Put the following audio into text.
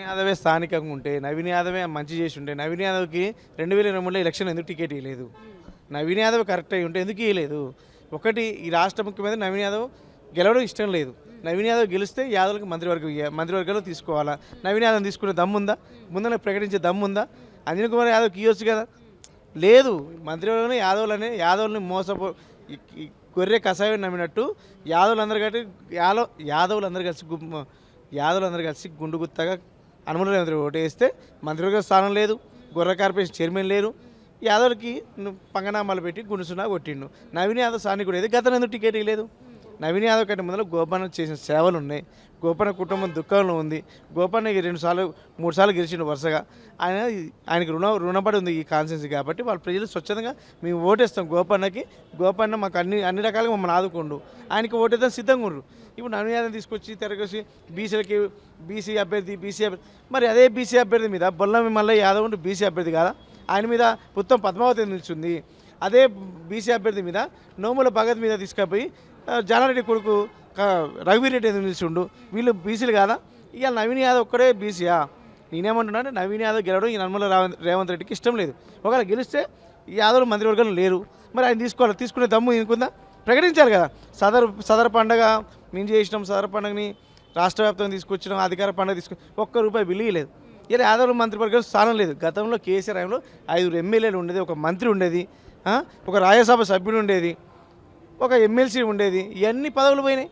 యాదవే స్థానికంగా ఉంటే నవీన్ యాదవే మంచి చేసి ఉంటే నవీన్ యాదవ్కి 2023లో ఎలక్షన్ ఎందుకు టికెట్ ఇవ్వలేదు? నవీన్ యాదవ్ కరెక్ట్ అయి ఉంటే ఎందుకు ఇవ్వలేదు? ఒకటి ఈ రాష్ట్ర ముఖ్యమంత్రి నవీన్ యాదవ్ గెలవడం ఇష్టం లేదు. నవీన్ యాదవ్ గెలిస్తే యాదవ్కి మంత్రివర్గంలో తీసుకోవాలా? నవీన్ యాదవ్ తీసుకునే దమ్ముందా? ముందర ప్రకటించే దమ్ముందా? అంజన్ కుమార్ యాదవ్కి ఇవ్వచ్చు కదా. లేదు, మంత్రివర్గంలో యాదవులని ఈ గొర్రె కషాయం నమ్మినట్టు యాదవులందరూ కలిసి గుండు గుత్తగా అనుమతి రేవంత్ ఓటేస్తే మంత్రివర్గ స్థానం లేదు, గొర్రె కార్పొరేషన్ చైర్మన్ లేరు. యాదవ్కి పంగనామాలు పెట్టి గుండుసున్నా కొట్టిండు. నవీన్ యాదవ్ స్థానికుడు ఏది గతంలో ఎందుకు టికెట్ ఇవ్వలేదు? నవీన్ యాదవ్ కంటే ముందర గోపన్న చేసిన సేవలు ఉన్నాయి. గోపన్న కుటుంబం దుఃఖంలో ఉంది. గోపన్నకి 3 సార్లు గెలిచిండు వరుసగా. ఆయనకి రుణపడి ఉంది ఈ కాన్స్టిట్యున్సీ. కాబట్టి వాళ్ళ ప్రజలు స్వచ్ఛందంగా మేము ఓటేస్తాం గోపన్నకి. గోపన్న మాకు అన్ని రకాలుగా మమ్మల్ని ఆదుకోండు. ఆయనకి ఓటేద్దాం సిద్ధంగా ఉండరు. ఇప్పుడు నవీన్ యాదవ్ తీసుకొచ్చి తెరగేసి బీసీ అభ్యర్థి మరి అదే బీసీ అభ్యర్థి మీద బొల్లం మల్లయ్య యాదవ్ ఉంటే బీసీ అభ్యర్థి కాదా? ఆయన మీద మొత్తం పద్మావతి నిల్చుంది. అదే బీసీ అభ్యర్థి మీద నోముల భగత్ మీద తీసుకుపోయి జానారెడ్డి కొడుకు రఘువీరెడ్డి ఎందుకు నిల్చుండు? వీళ్ళు బీసీలు కాదా? ఇక నవీన్ యాదవ్ ఒక్కడే బీసీయా? నేనేమంటున్నా అంటే నవీన్ యాదవ్ గెలవడం ఈ నర్మల రేవంత్ రెడ్డికి ఇష్టం లేదు. ఒకవేళ గెలిస్తే ఈ యాదవ్ మంత్రివర్గంలో లేరు. మరి ఆయన తీసుకునే దమ్ము ఇంకుందా? ప్రకటించాలి కదా. సదర్ పండగ మేము చేసినాం, సదర్ పండుగని రాష్ట్ర వ్యాప్తంగా తీసుకొచ్చినాం, అధికార పండుగ ₹1 బిల్లు లేదు. ఇలా యాదవ్ మంత్రివర్గం స్థానం లేదు. గతంలో కేసీఆర్ టైంలో 5 ఎమ్మెల్యేలు ఉండేది, ఒక మంత్రి ఉండేది, ఒక రాజ్యసభ సభ్యుడు ఉండేది, ఒక ఎమ్మెల్సీ ఉండేది. ఇవన్నీ పదవులు పోయినాయి.